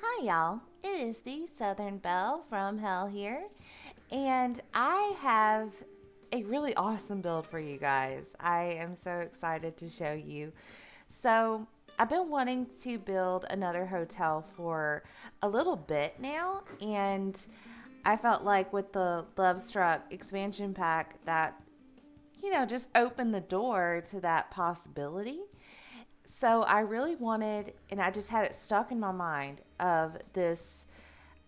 Hi, y'all. It is the Southern Belle from Hell here, and I have a really awesome build for you guys. I am so excited to show you. So, I've been wanting to build another hotel for a little bit now, and I felt like with the Lovestruck expansion pack that, just opened the door to that possibility. So I really wanted, and I just had it stuck in my mind of this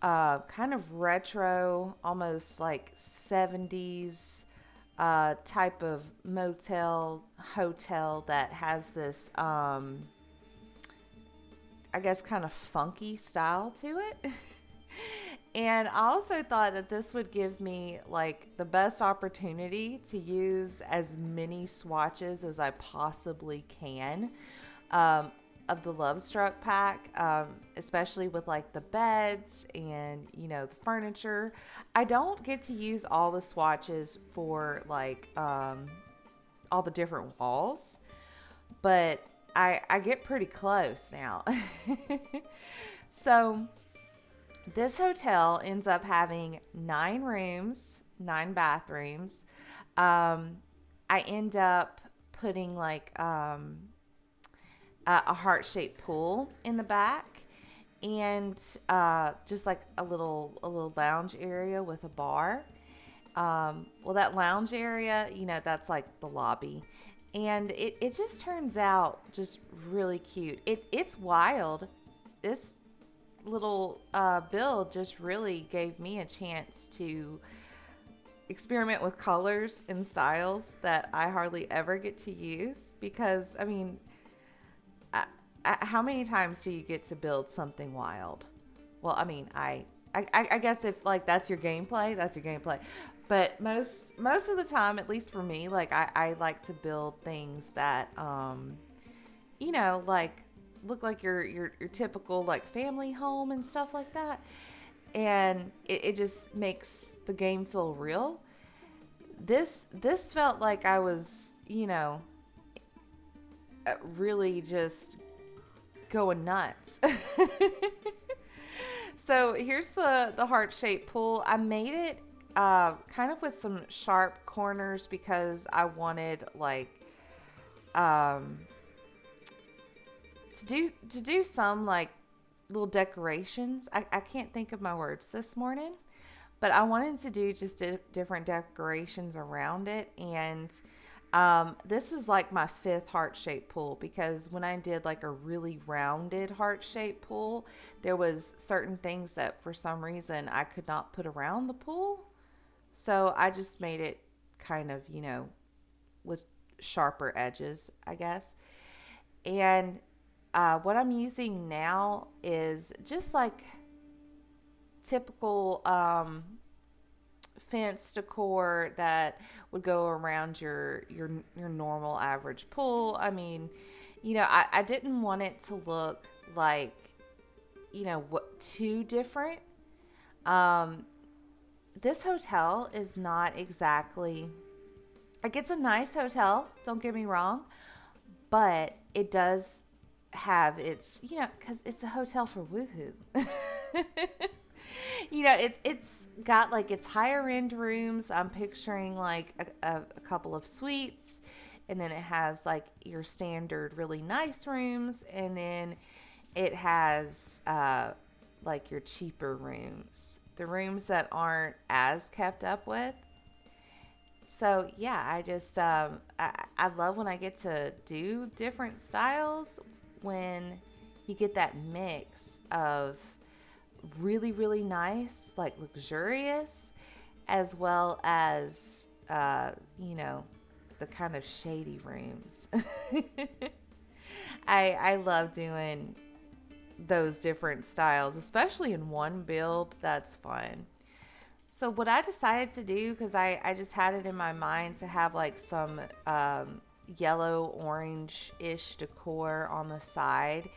kind of retro, almost like 70s type of motel, hotel that has this, I guess, kind of funky style to it. And I also thought that this would give me like the best opportunity to use as many swatches as I possibly can um, of the Lovestruck pack, especially with like the beds and the furniture. I don't get to use all the swatches for like all the different walls, but I get pretty close now. So this hotel ends up having 9 rooms, 9 bathrooms. Um, I end up putting like a heart shaped pool in the back, and just like a little lounge area with a bar. Well, that lounge area, that's like the lobby. And it just turns out just really cute. It's wild. This little build just really gave me a chance to experiment with colors and styles that I hardly ever get to use because, I mean, how many times do you get to build something wild? Well, I mean, I guess if like that's your gameplay, that's your gameplay. But most of the time, at least for me, like I like to build things that like look like your typical like family home and stuff like that. And it just makes the game feel real. This felt like I was, really just going nuts. So here's the heart shaped pool. I made it kind of with some sharp corners because I wanted like um, to do some like little decorations. I can't think of my words this morning, but I wanted to do just different decorations around it. And this is like my fifth heart shaped pool because when I did like a really rounded heart shaped pool, there was certain things that for some reason I could not put around the pool. So I just made it kind of, with sharper edges, I guess. And what I'm using now is just like typical fence decor that would go around your normal average pool. I mean, I didn't want it to look like what too different. Um, this hotel is not exactly like it's a nice hotel. Don't get me wrong, but it does have its because it's a hotel for woohoo. It's got like its higher end rooms. I'm picturing like a couple of suites, and then it has like your standard really nice rooms, and then it has like your cheaper rooms, the rooms that aren't as kept up with. So yeah, I love when I get to do different styles when you get that mix of really really nice like luxurious as well as the kind of shady rooms. I love doing those different styles, especially in one build. That's fun. So what I decided to do, because I just had it in my mind to have like some yellow orange ish decor on the side.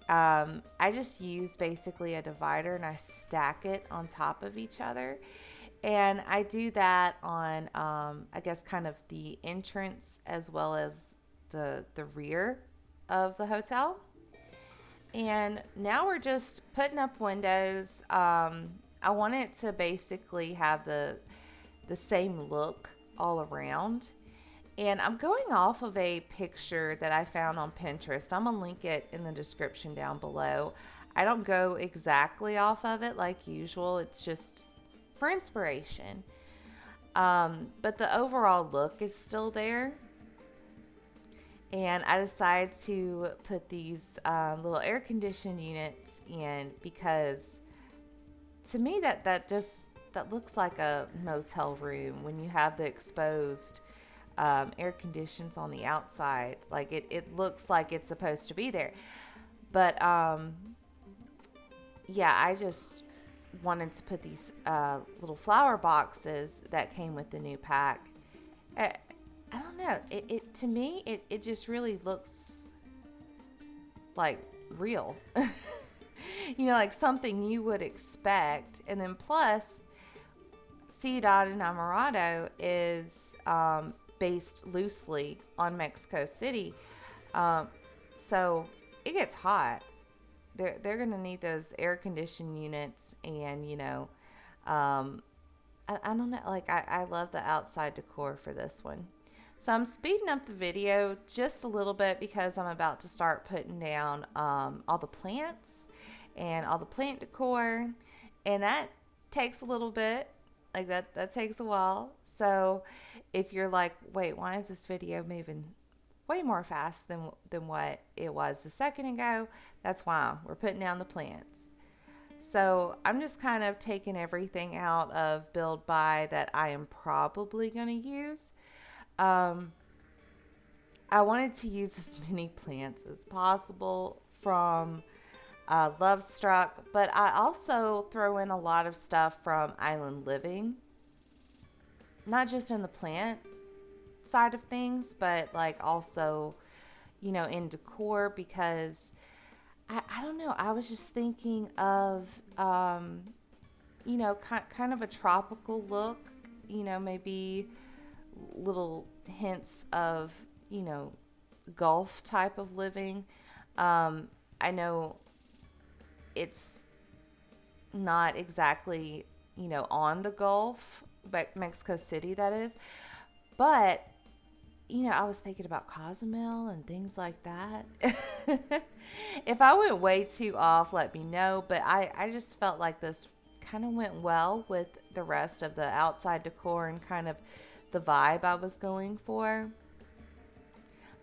I just use basically a divider and I stack it on top of each other. And I do that on, I guess, kind of the entrance as well as the rear of the hotel. And now we're just putting up windows. I want it to basically have the same look all around. And I'm going off of a picture that I found on Pinterest. I'm going to link it in the description down below. I don't go exactly off of it like usual. It's just for inspiration. But the overall look is still there. And I decided to put these little air conditioned units in because to me that looks like a motel room when you have the exposed air conditions on the outside. Like it looks like it's supposed to be there. But yeah, I just wanted to put these little flower boxes that came with the new pack. I don't know. It to me, it just really looks like real. You know, like something you would expect. And then plus, Ciudad Enamorado is based loosely on Mexico City. So it gets hot. They're going to need those air conditioned units. And, you know, I don't know. Like, I love the outside decor for this one. So I'm speeding up the video just a little bit because I'm about to start putting down all the plants and all the plant decor. And that takes a little bit. Like that takes a while. So if you're like, wait, why is this video moving way more fast than what it was a second ago? That's why we're putting down the plants. So I'm just kind of taking everything out of Build By that I am probably going to use. I wanted to use as many plants as possible from LOVESTRUCK, but I also throw in a lot of stuff from Island Living. Not just in the plant side of things, but like also, you know, in decor because I don't know. I was just thinking of, you know, kind of a tropical look, you know, maybe little hints of, you know, Gulf type of living. I know it's not exactly, you know, on the Gulf, but Mexico City that is. But, you know, I was thinking about Cozumel and things like that. If I went way too off, let me know. But I just felt like this kind of went well with the rest of the outside decor and kind of the vibe I was going for.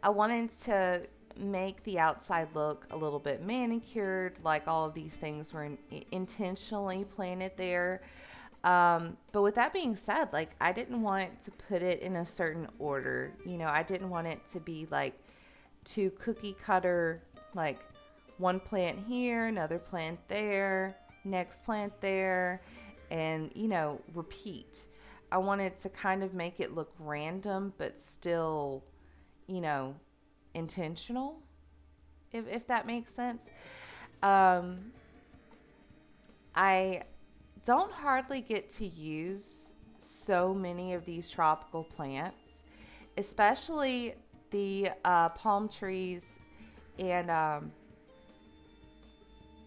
I wanted to make the outside look a little bit manicured, like all of these things were intentionally planted there. But with that being said, like I didn't want to put it in a certain order. You know, I didn't want it to be like too cookie cutter, like one plant here, another plant there, next plant there, and, you know, repeat. I wanted to kind of make it look random, but still, you know, intentional, if that makes sense. I don't hardly get to use so many of these tropical plants, especially the palm trees and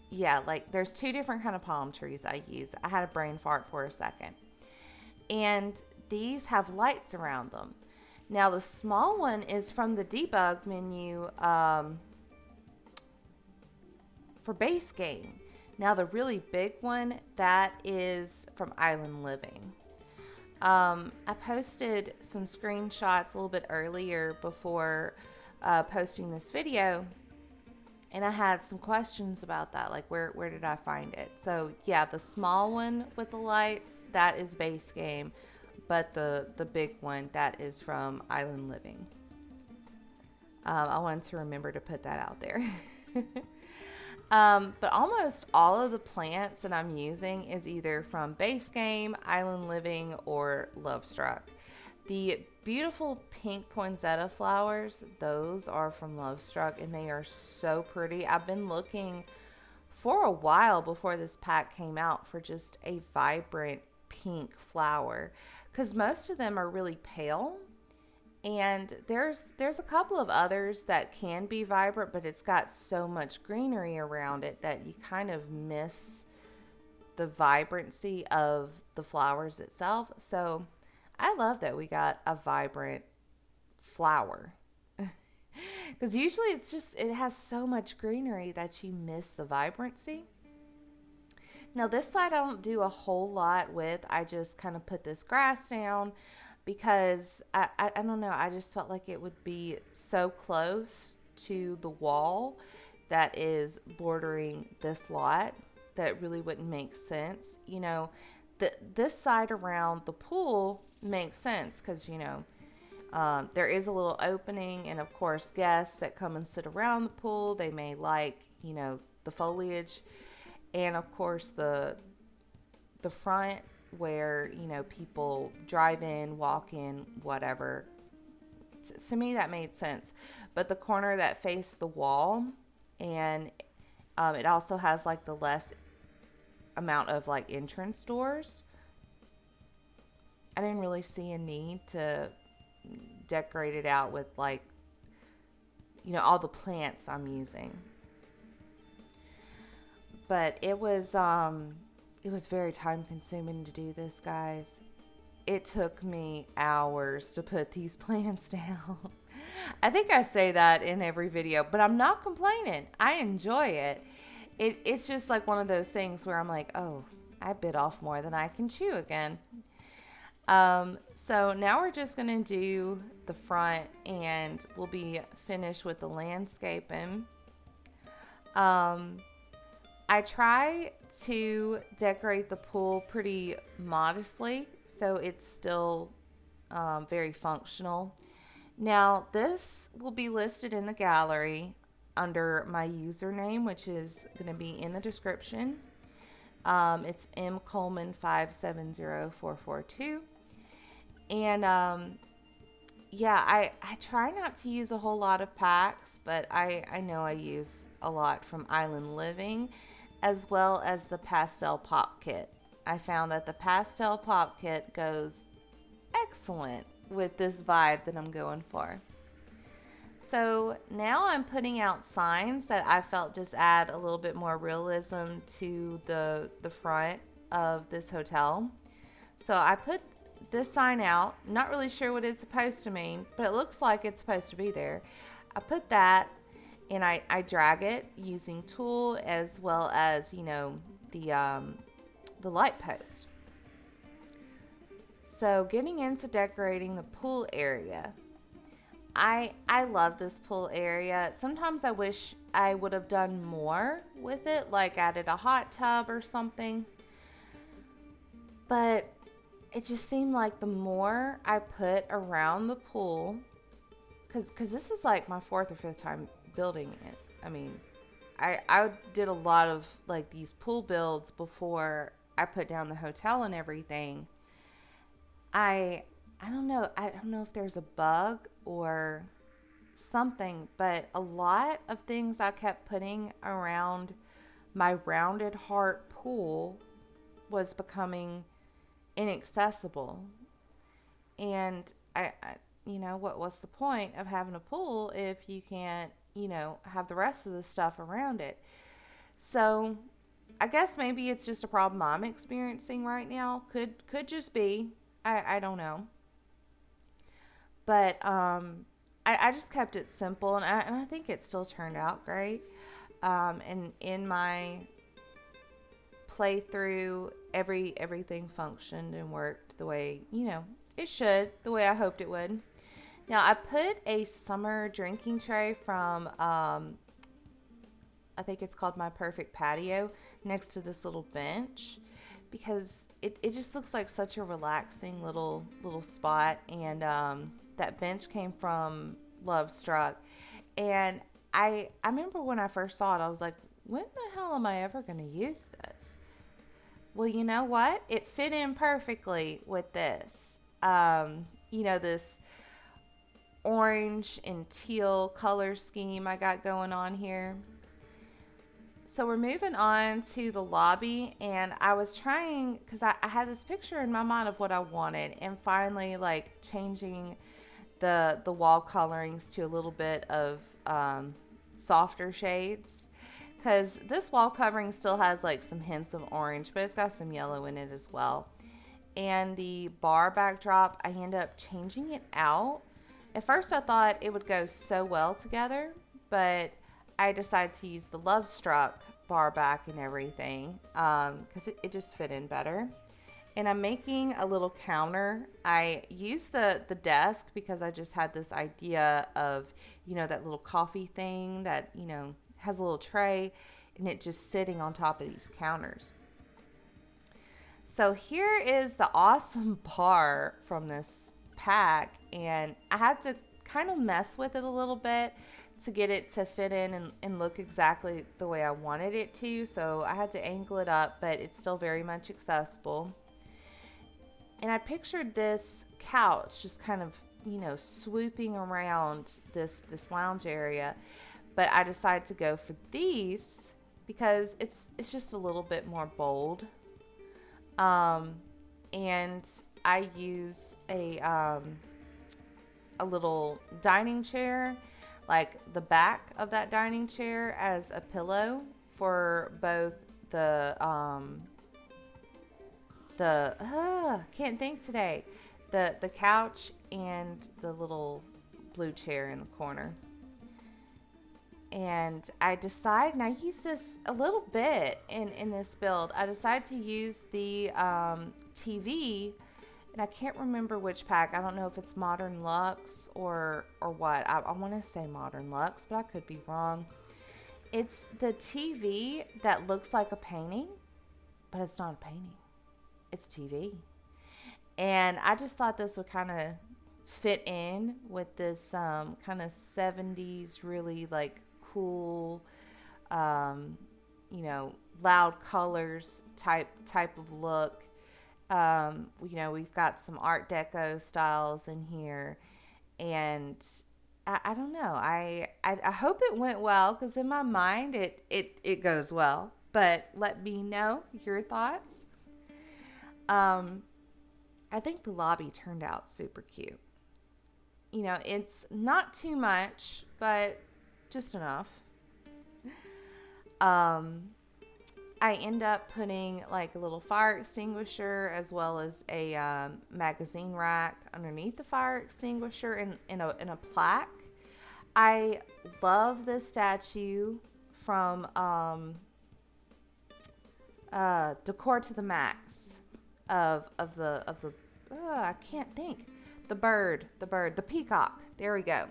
yeah, like there's two different kind of palm trees I use. I had a brain fart for a second. And these have lights around them. Now the small one is from the debug menu for base game. Now the really big one, that is from Island Living. I posted some screenshots a little bit earlier before posting this video, and I had some questions about that, like where did I find it? So yeah, the small one with the lights, that is base game, but the big one, that is from Island Living. I wanted to remember to put that out there. But almost all of the plants that I'm using is either from base game, Island Living, or LOVESTRUCK. The beautiful pink poinsettia flowers, those are from LOVESTRUCK, and they are so pretty. I've been looking for a while before this pack came out for just a vibrant pink flower, because most of them are really pale, And there's a couple of others that can be vibrant, but it's got so much greenery around it that you kind of miss the vibrancy of the flowers itself. So I love that we got a vibrant flower. Because usually it has so much greenery that you miss the vibrancy. Now this side I don't do a whole lot with. I just kind of put this grass down because I don't know, I just felt like it would be so close to the wall that is bordering this lot that it really wouldn't make sense. You know, this side around the pool makes sense because, you know, there is a little opening, and of course guests that come and sit around the pool, they may like, you know, the foliage, and of course the front where, you know, people drive in, walk in, whatever. To me that made sense. But the corner that faced the wall, and it also has like the less amount of like entrance doors, I didn't really see a need to decorate it out with, like, you know, all the plants I'm using. But it was very time consuming to do this, guys. It took me hours to put these plants down. I think I say that in every video, but I'm not complaining. I enjoy it. It's just like one of those things where I'm like, oh, I bit off more than I can chew again. So now we're just going to do the front, and we'll be finished with the landscaping. I try to decorate the pool pretty modestly, so it's still very functional. Now, this will be listed in the gallery under my username, which is going to be in the description. It's mcoleman570442. And yeah, I try not to use a whole lot of packs, but I know I use a lot from Island Living, as well as the pastel pop kit. I found that the pastel pop kit goes excellent with this vibe that I'm going for. So now I'm putting out signs that I felt just add a little bit more realism to the front of this hotel. So I put this sign out, not really sure what it's supposed to mean, but it looks like it's supposed to be there. I put that, and I drag it using tool, as well as, you know, the light post. So getting into decorating the pool area. I love this pool area. Sometimes I wish I would have done more with it, like added a hot tub or something. But it just seemed like the more I put around the pool, because this is like my 4th or 5th time building it. I mean, I did a lot of like these pool builds before I put down the hotel and everything. I don't know. I don't know if there's a bug or something, but a lot of things I kept putting around my rounded heart pool was becoming inaccessible. And I you know, what's the point of having a pool if you can't, you know, have the rest of the stuff around it? So I guess maybe it's just a problem I'm experiencing right now. Could just be. I don't know. But I just kept it simple, and I think it still turned out great. And in my playthrough, everything functioned and worked the way, you know, it should, the way I hoped it would. Now, I put a summer drinking tray from, I think it's called My Perfect Patio, next to this little bench, because it just looks like such a relaxing little spot. And that bench came from LOVESTRUCK. And I remember when I first saw it, I was like, when the hell am I ever going to use this? Well, you know what? It fit in perfectly with this. You know, this orange and teal color scheme I got going on here. So we're moving on to the lobby, and I was trying, because I had this picture in my mind of what I wanted, and finally like changing the wall colorings to a little bit of softer shades, because this wall covering still has like some hints of orange, but it's got some yellow in it as well. And the bar backdrop, I end up changing it out. At first I thought it would go so well together, but I decided to use the LOVESTRUCK bar back and everything because it just fit in better. And I'm making a little counter. I used the desk because I just had this idea of, you know, that little coffee thing that, you know, has a little tray and it just sitting on top of these counters. So here is the awesome bar from this pack, and I had to kind of mess with it a little bit to get it to fit in and look exactly the way I wanted it to. So I had to angle it up, but it's still very much accessible. And I pictured this couch just kind of, you know, swooping around this lounge area. But I decided to go for these because it's just a little bit more bold. And I use a little dining chair, like the back of that dining chair as a pillow for both can't think today, the couch and the little blue chair in the corner. And I decided, and I use this a little bit in this build, I decided to use the TV, and I can't remember which pack. I don't know if it's Modern Luxe or what. I want to say Modern Luxe, but I could be wrong. It's the TV that looks like a painting, but it's not a painting. It's TV. And I just thought this would kind of fit in with this kind of 70s, really like cool, you know, loud colors type of look. You know, we've got some Art Deco styles in here, and I don't know. I hope it went well, because in my mind it goes well. But let me know your thoughts. I think the lobby turned out super cute. You know, it's not too much, but just enough. I end up putting like a little fire extinguisher as well as a magazine rack underneath the fire extinguisher in a plaque. I love this statue from Decor to the Max of the I can't think, the peacock. There we go.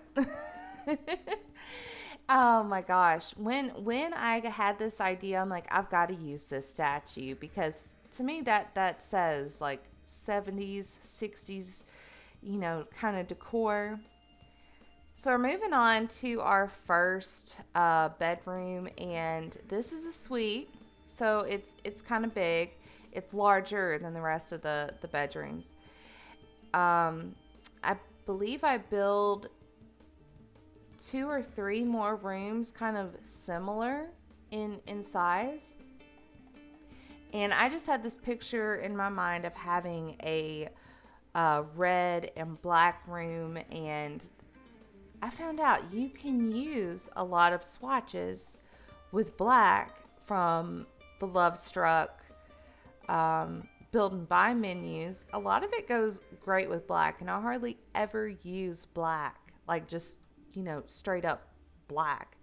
Oh my gosh. When I had this idea, I'm like, I've got to use this statue, because to me that says like 70s, 60s, you know, kind of decor. So we're moving on to our first bedroom, and this is a suite. So it's kind of big. It's larger than the rest of the bedrooms. I believe I build 2 or 3 more rooms kind of similar in size. And I just had this picture in my mind of having a red and black room, and I found out you can use a lot of swatches with black from the LOVESTRUCK build and buy menus. A lot of it goes great with black, and I hardly ever use black, like just, you know, straight up black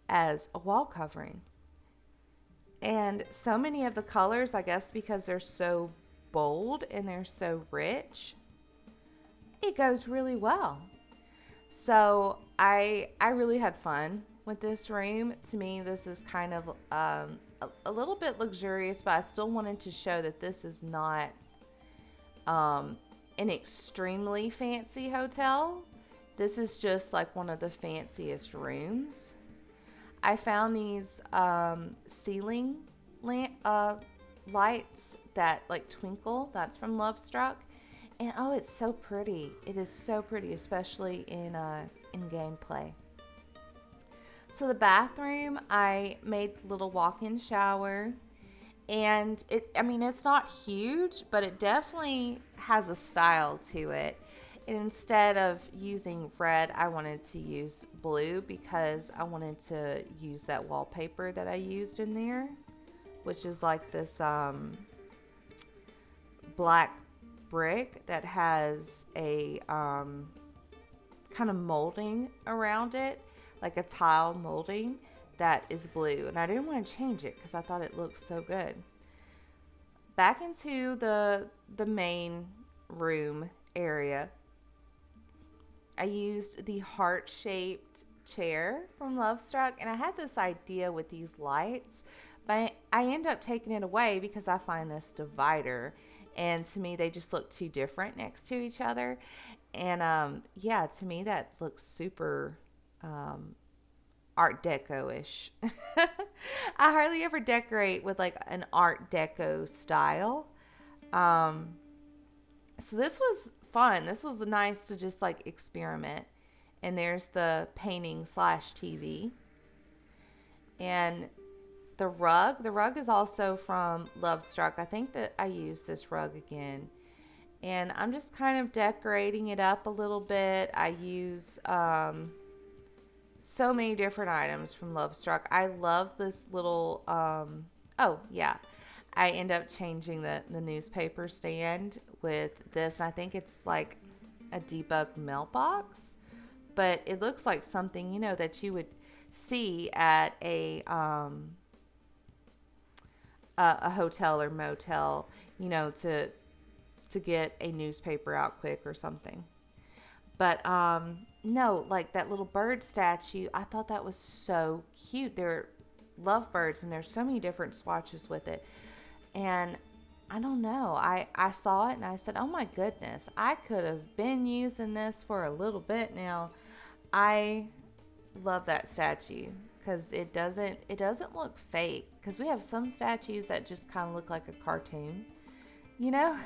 as a wall covering. And so many of the colors, I guess because they're so bold and they're so rich, it goes really well. So I really had fun with this room. To me, this is kind of a little bit luxurious, but I still wanted to show that this is not an extremely fancy hotel. This is just like one of the fanciest rooms. I found these ceiling lights that like twinkle. That's from LOVESTRUCK. And oh, it's so pretty. It is so pretty, especially in gameplay. So the bathroom, I made a little walk-in shower, and it's not huge, but it definitely has a style to it. And instead of using red, I wanted to use blue because I wanted to use that wallpaper that I used in there, which is like this black brick that has a kind of molding around it, like a tile molding that is blue. And I didn't want to change it because I thought it looked so good. Back into the main room area, I used the heart-shaped chair from LoveStruck, and I had this idea with these lights, but I end up taking it away because I find this divider, and to me they just look too different next to each other. And yeah, to me that looks super Art Deco-ish. I hardly ever decorate with like an Art Deco style. So this was fun. This was nice to just like experiment. And there's the painting / TV. And the rug is also from LoveStruck. I think that I used this rug again. And I'm just kind of decorating it up a little bit. I use so many different items from LoveStruck. I love this little, oh yeah, I end up changing the newspaper stand with this. And I think it's like a debug mailbox, but it looks like something, you know, that you would see at a hotel or motel, you know, to get a newspaper out quick or something. But no, like that little bird statue, I thought that was so cute. They're lovebirds, and there's so many different swatches with it. And I don't know, I saw it and I said, oh my goodness, I could have been using this for a little bit now. I love that statue because it doesn't look fake, because we have some statues that just kind of look like a cartoon, you know.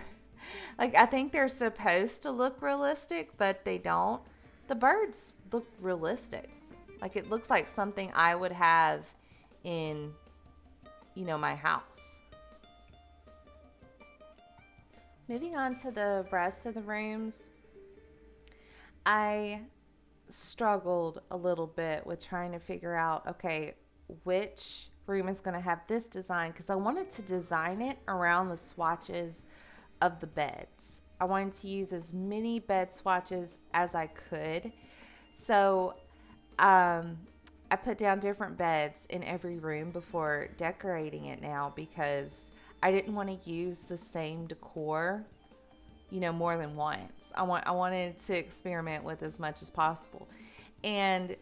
Like, I think they're supposed to look realistic, but they don't. The birds look realistic. Like, it looks like something I would have in, you know, my house. Moving on to the rest of the rooms, I struggled a little bit with trying to figure out, okay, which room is going to have this design, because I wanted to design it around the swatches of the beds. I wanted to use as many bed swatches as I could. So I put down different beds in every room before decorating it now, because I didn't want to use the same decor, you know, more than once. I wanted to experiment with as much as possible. And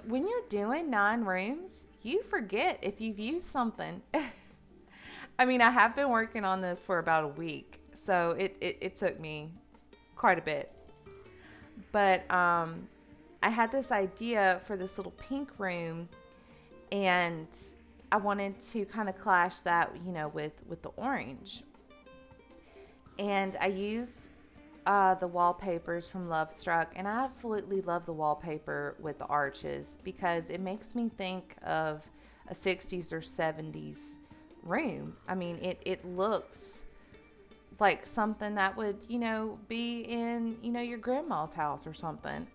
when you're doing 9 rooms, you forget if you've used something. I mean, I have been working on this for about a week, so it took me quite a bit. But I had this idea for this little pink room, and I wanted to kind of clash that, you know, with the orange. And I use the wallpapers from LoveStruck, and I absolutely love the wallpaper with the arches because it makes me think of a 60s or 70s room. I mean, it looks like something that would, you know, be in, you know, your grandma's house or something.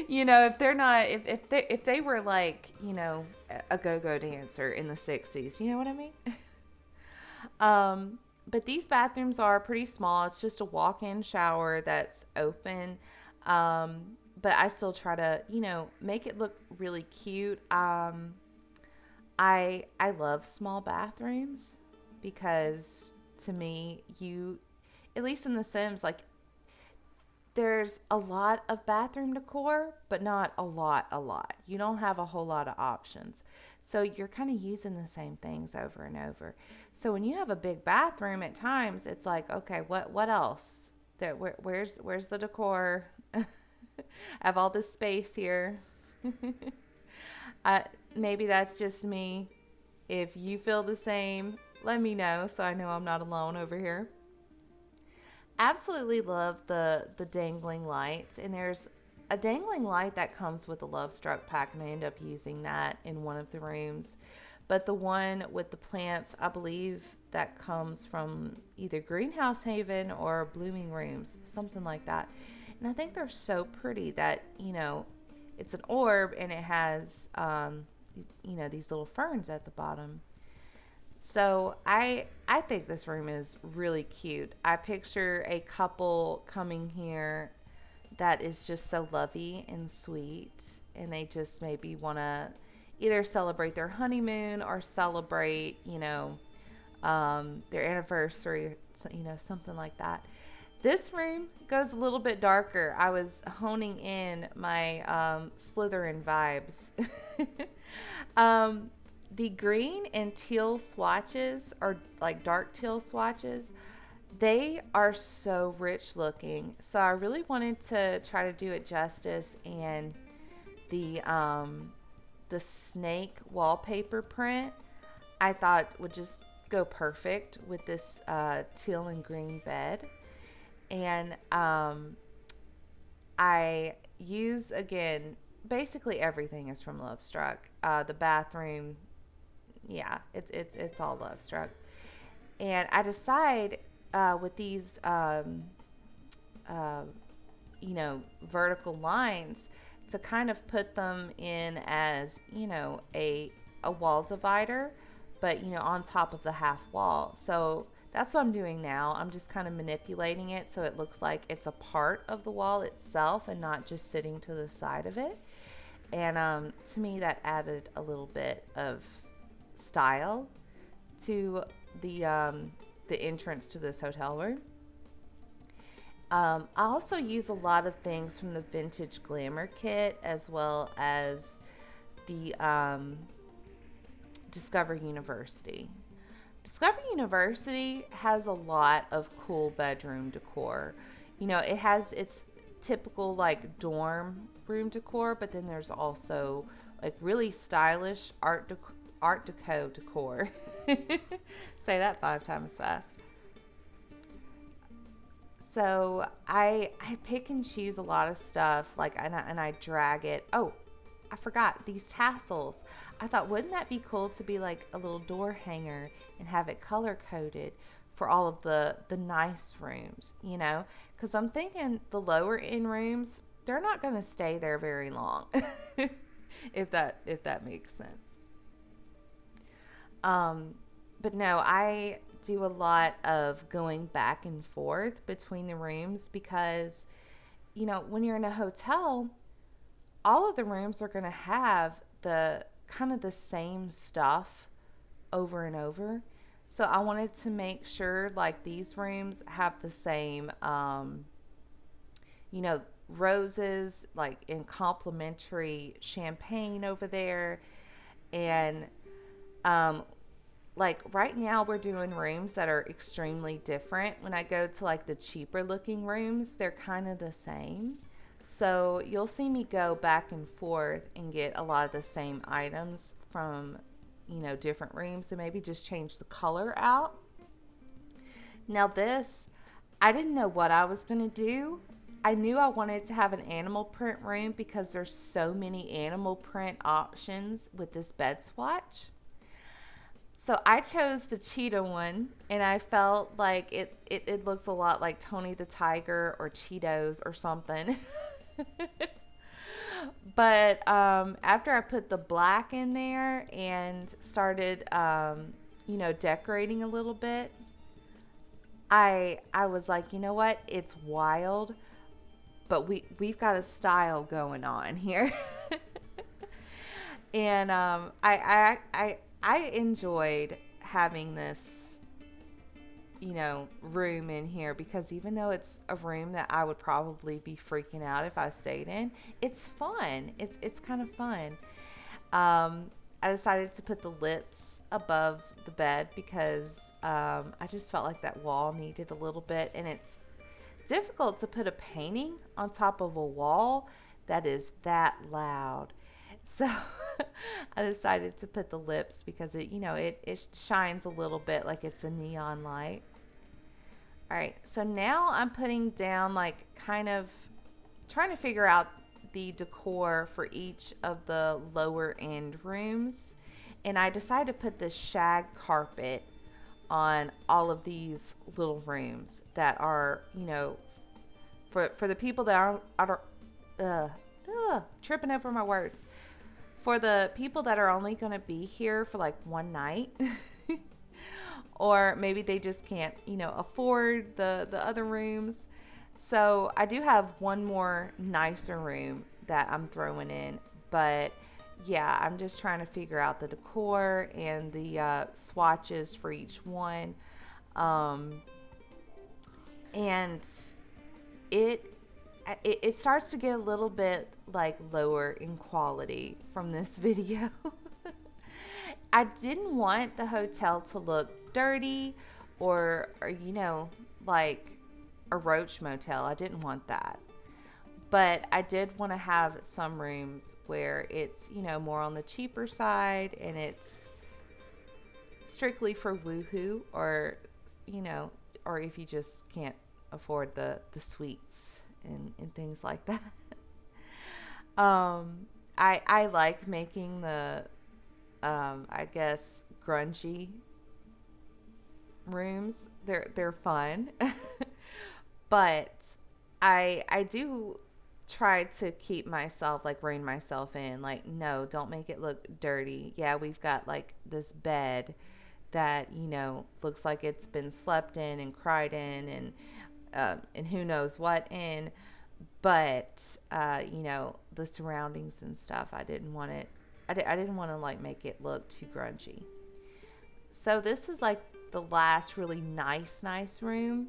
You know, if they're not, if they were like, you know, a go-go dancer in the 60s, you know what I mean? But these bathrooms are pretty small. It's just a walk-in shower that's open. But I still try to, you know, make it look really cute. I love small bathrooms because to me, at least in The Sims, like, there's a lot of bathroom decor, but not a lot. You don't have a whole lot of options. So you're kind of using the same things over and over. So when you have a big bathroom at times, it's like, okay, what else? Where's the decor? I have all this space here. Maybe that's just me. If you feel the same, let me know so I know I'm not alone over here. Absolutely love the dangling lights, and there's a dangling light that comes with the LoveStruck pack, and I end up using that in one of the rooms. But the one with the plants, I believe that comes from either Greenhouse Haven or Blooming Rooms, something like that. And I think they're so pretty that, you know, it's an orb and it has, you know, these little ferns at the bottom. So I think this room is really cute. I picture a couple coming here that is just so lovey and sweet, and they just maybe want to either celebrate their honeymoon or celebrate, you know, their anniversary, you know, something like that. This room goes a little bit darker. I was honing in my Slytherin vibes. The green and teal swatches, or like dark teal swatches, they are so rich looking. So I really wanted to try to do it justice, and the snake wallpaper print I thought would just go perfect with this teal and green bed. And I use, again, basically everything is from LoveStruck. The bathroom, yeah, it's all LoveStruck. And I decide with these you know, vertical lines to kind of put them in as, you know, a wall divider, but, you know, on top of the half wall. So that's what I'm doing now. I'm just kind of manipulating it so it looks like it's a part of the wall itself and not just sitting to the side of it. And to me, that added a little bit of style to the entrance to this hotel room. I also use a lot of things from the Vintage Glamour kit, as well as the Discover University. Discover University has a lot of cool bedroom decor. You know, it has its typical like dorm room decor, but then there's also like really stylish art deco decor. Say that 5 times fast. So I pick and choose a lot of stuff, like, and I drag it. Oh, I forgot these tassels. I thought, wouldn't that be cool to be like a little door hanger and have it color coded for all of the nice rooms, you know? Because I'm thinking the lower end rooms, they're not going to stay there very long, if that makes sense. But no, I do a lot of going back and forth between the rooms because, you know, when you're in a hotel, all of the rooms are going to have the kind of the same stuff over and over. So I wanted to make sure like these rooms have the same, you know, roses, like in complimentary champagne over there. And, like right now we're doing rooms that are extremely different. When I go to like the cheaper looking rooms, they're kind of the same. So you'll see me go back and forth and get a lot of the same items from, you know, different rooms, and maybe just change the color out. Now this, I didn't know what I was going to do. I knew I wanted to have an animal print room because there's so many animal print options with this bed swatch. So I chose the cheetah one, and I felt like it looks a lot like Tony the Tiger or Cheetos or something. But after I put the black in there and started, you know, decorating a little bit, I was like, you know what? It's wild, but we've got a style going on here. And I enjoyed having this, you know, room in here because even though it's a room that I would probably be freaking out if I stayed in, it's fun. It's kind of fun. I decided to put the lips above the bed because I just felt like that wall needed a little bit, and it's difficult to put a painting on top of a wall that is that loud. So I decided to put the lips because it, you know, it shines a little bit like it's a neon light. All right, so now I'm putting down, like, kind of trying to figure out the decor for each of the lower end rooms. And I decided to put this shag carpet on all of these little rooms that are, for the people that tripping over my words. For the people that are only going to be here for like one night, or maybe they just can't, afford the other rooms. So I do have one more nicer room that I'm throwing in, but yeah, I'm just trying to figure out the decor and the swatches for each one. And it starts to get a little bit like lower in quality from this video. I didn't want the hotel to look dirty or like a roach motel. I didn't want that. But I did want to have some rooms where it's, more on the cheaper side and it's strictly for woohoo, or, or if you just can't afford the suites and things like that. I like making the, I guess, grungy rooms. They're fun. But I do try to keep myself, like, rein myself in. Like, no, don't make it look dirty. Yeah, we've got, like, this bed that, looks like it's been slept in and cried in and who knows what in. But, the surroundings and stuff, I didn't want to, like, make it look too grungy. So this is, like, the last really nice room.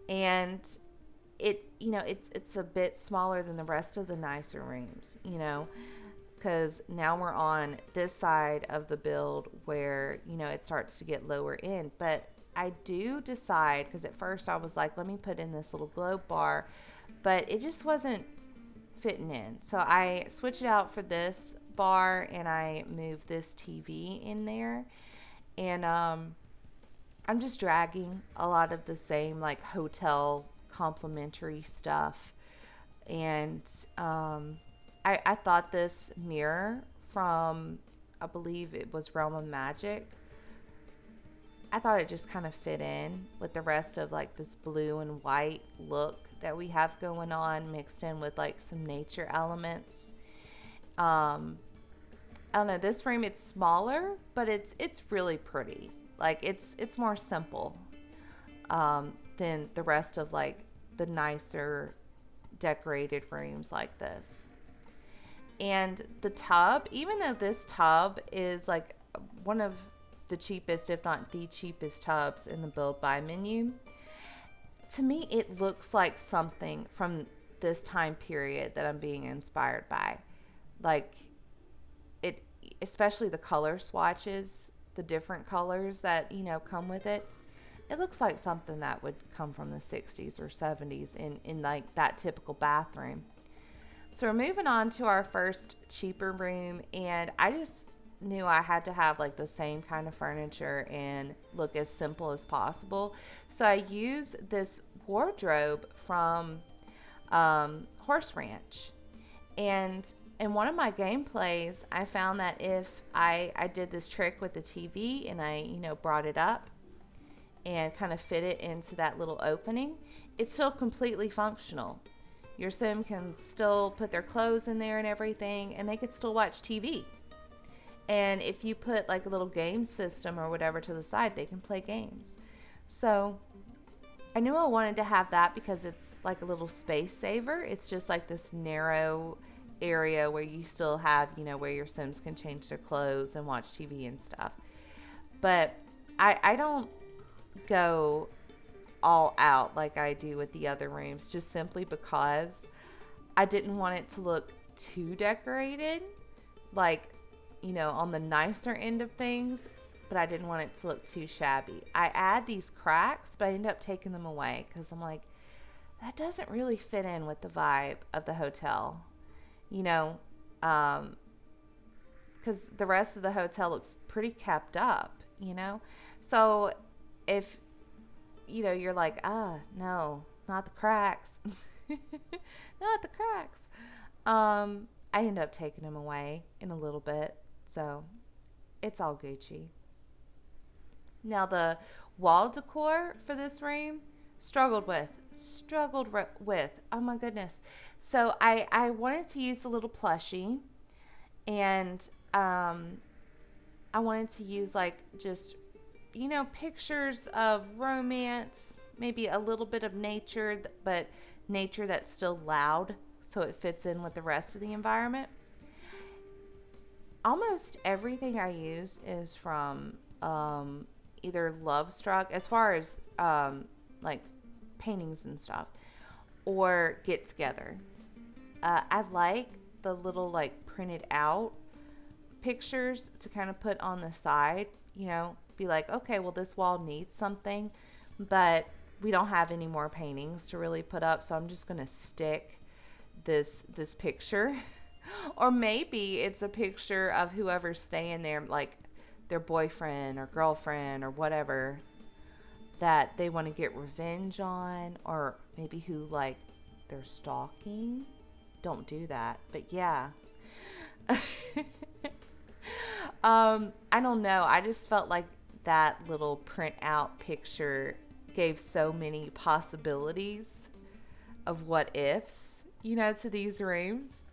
And it's a bit smaller than the rest of the nicer rooms, because now we're on this side of the build where, it starts to get lower in. But I do decide, because at first I was like, let me put in this little globe bar, but it just wasn't fitting in. So I switched it out for this bar and I moved this TV in there. And I'm just dragging a lot of the same, like, hotel complimentary stuff. And I thought this mirror from, I believe it was Realm of Magic, I thought it just kind of fit in with the rest of, like, this blue and white look that we have going on, mixed in with, like, some nature elements. I don't know, this room, it's smaller, but it's really pretty. Like, it's more simple than the rest of, like, the nicer decorated rooms like this. And the tub, even though this tub is, like, one of the cheapest, if not the cheapest tubs in the build buy menu, to me it looks like something from this time period that I'm being inspired by. Like, it, especially the color swatches, the different colors that, come with it. It looks like something that would come from the 60s or 70s in like that typical bathroom. So we're moving on to our first cheaper room, and I just knew I had to have, like, the same kind of furniture and look as simple as possible. So I used this wardrobe from Horse Ranch. And in one of my gameplays, I found that if I did this trick with the TV and I, brought it up and kind of fit it into that little opening, it's still completely functional. Your sim can still put their clothes in there and everything, and they could still watch TV. And if you put, like, a little game system or whatever to the side, they can play games. So I knew I wanted to have that because it's like a little space saver. It's just like this narrow area where you still have, where your sims can change their clothes and watch TV and stuff. But I don't go all out like I do with the other rooms, just simply because I didn't want it to look too decorated, like, on the nicer end of things, but I didn't want it to look too shabby. I add these cracks, but I end up taking them away because I'm like, that doesn't really fit in with the vibe of the hotel, because the rest of the hotel looks pretty kept up, So if, you're like, no, not the cracks, not the cracks. I end up taking them away in a little bit. So it's all Gucci. Now, the wall decor for this room, struggled with. Oh my goodness. So I wanted to use a little plushie, and I wanted to use like just, pictures of romance, maybe a little bit of nature, but nature that's still loud so it fits in with the rest of the environment. Almost everything I use is from either LOVESTRUCK, as far as like paintings and stuff, or Get Together. I like the little like printed out pictures to kind of put on the side, be like, okay, well, this wall needs something, but we don't have any more paintings to really put up, so I'm just going to stick this picture. Or maybe it's a picture of whoever's staying there, like their boyfriend or girlfriend or whatever that they want to get revenge on, or maybe who like they're stalking. Don't do that, but yeah. I don't know. I just felt like that little print out picture gave so many possibilities of what ifs, to these rooms.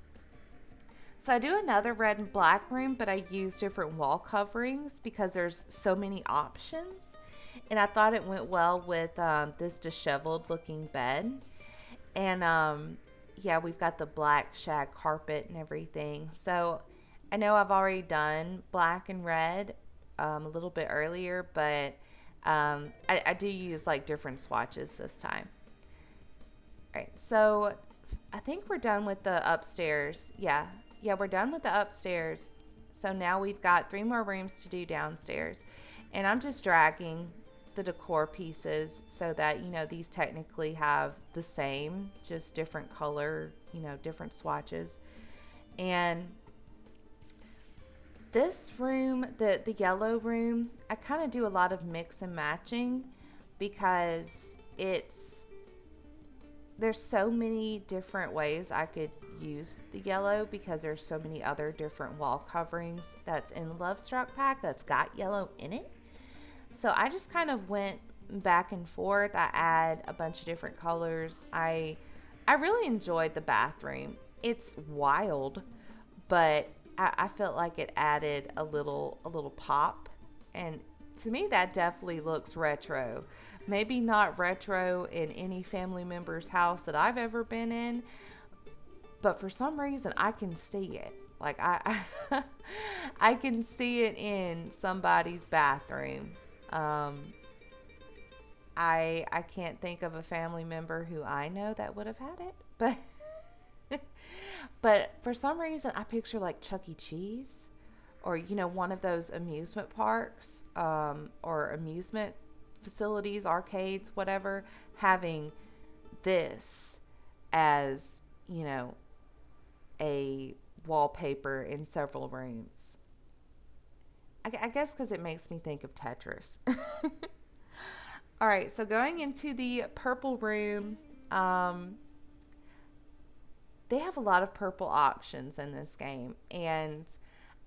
So I do another red and black room, but I use different wall coverings because there's so many options. And I thought it went well with this disheveled looking bed. And yeah, we've got the black shag carpet and everything. So I know I've already done black and red a little bit earlier, but I do use like different swatches this time. All right, so I think we're done with the upstairs. Yeah, we're done with the upstairs. So now we've got 3 more rooms to do downstairs. And I'm just dragging the decor pieces so that, these technically have the same, just different color, different swatches. And this room, the yellow room, I kind of do a lot of mix and matching because there's so many different ways I could use the yellow because there's so many other different wall coverings that's in the LOVESTRUCK pack that's got yellow in it. So I just kind of went back and forth. I add a bunch of different colors. I really enjoyed the bathroom. It's wild, but I felt like it added a little pop, and to me that definitely looks retro. Maybe not retro in any family member's house that I've ever been in, but for some reason I can see it. Like I can see it in somebody's bathroom. I can't think of a family member who I know that would have had it, but for some reason I picture like Chuck E. Cheese, or one of those amusement parks, or amusement facilities, arcades, whatever, having this as a wallpaper in several rooms. I guess because it makes me think of Tetris. All right, so going into the purple room, they have a lot of purple options in this game, and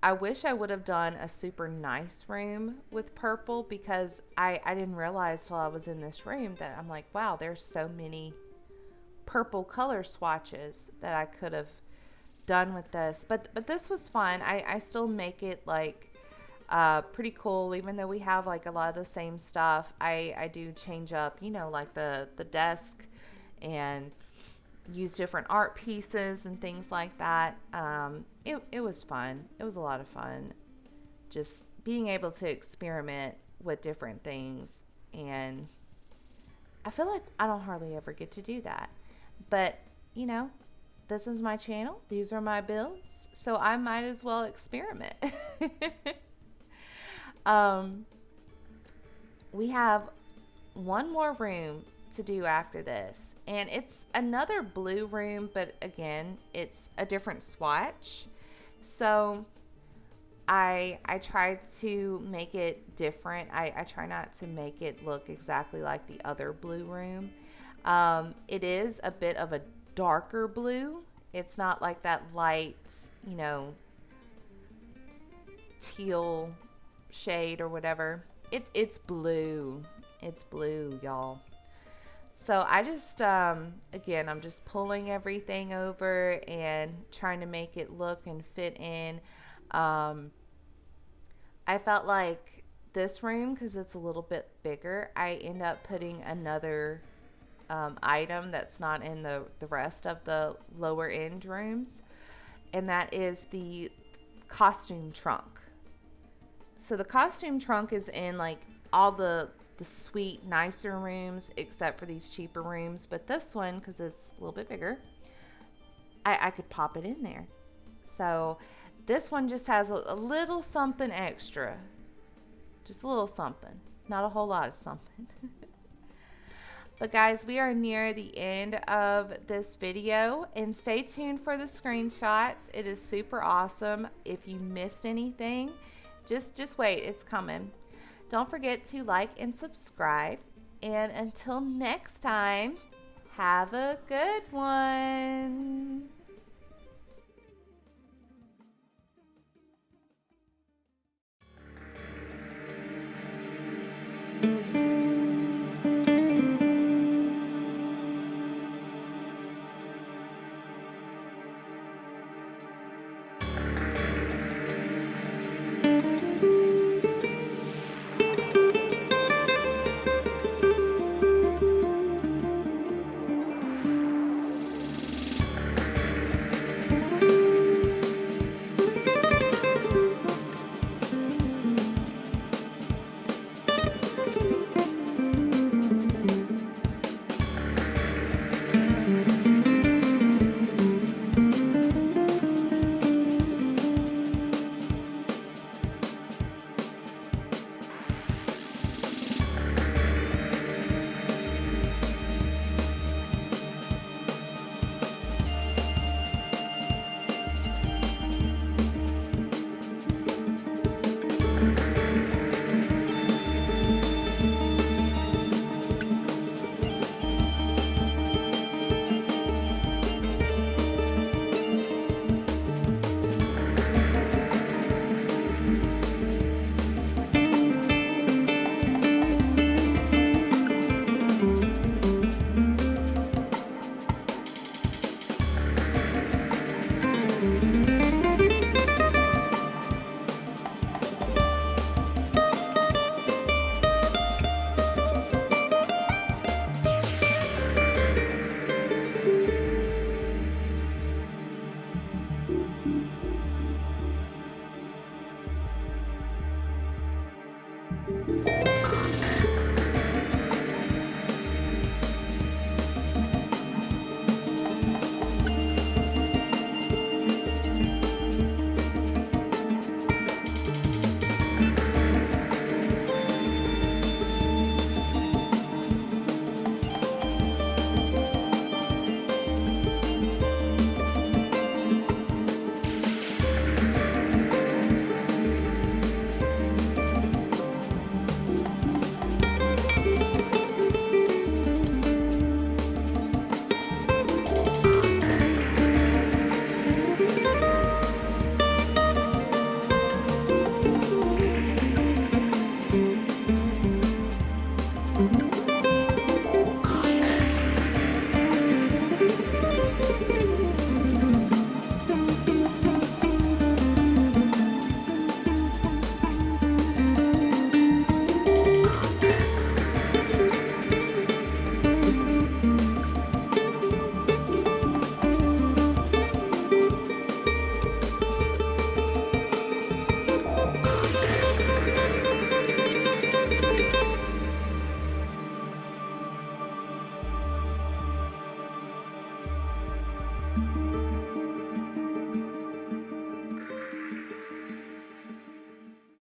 I wish I would have done a super nice room with purple because I didn't realize till I was in this room that I'm like, wow, there's so many purple color swatches that I could have done with this. But this was fun. I still make it like pretty cool, even though we have like a lot of the same stuff. I do change up, like the desk, and use different art pieces and things like that. It was fun. It was a lot of fun just being able to experiment with different things, and I feel like I don't hardly ever get to do that. But this is my channel, these are my builds, so I might as well experiment. We have one more room to do after this, and it's another blue room, but again it's a different swatch. So I tried to make it different. I try not to make it look exactly like the other blue room. It is a bit of a darker blue. It's not like that light, teal shade or whatever. It's blue, It's blue, y'all. So I just, again, I'm just pulling everything over and trying to make it look and fit in. I felt like this room, because it's a little bit bigger, I end up putting another item that's not in the rest of the lower end rooms. And that is the costume trunk. So the costume trunk is in like all the sweet, nicer rooms, except for these cheaper rooms. But this one, because it's a little bit bigger, I could pop it in there. So this one just has a little something extra. Just a little something. Not a whole lot of something. But guys, we are near the end of this video, and stay tuned for the screenshots. It is super awesome. If you missed anything, just wait, it's coming. Don't forget to like and subscribe. And until next time, have a good one.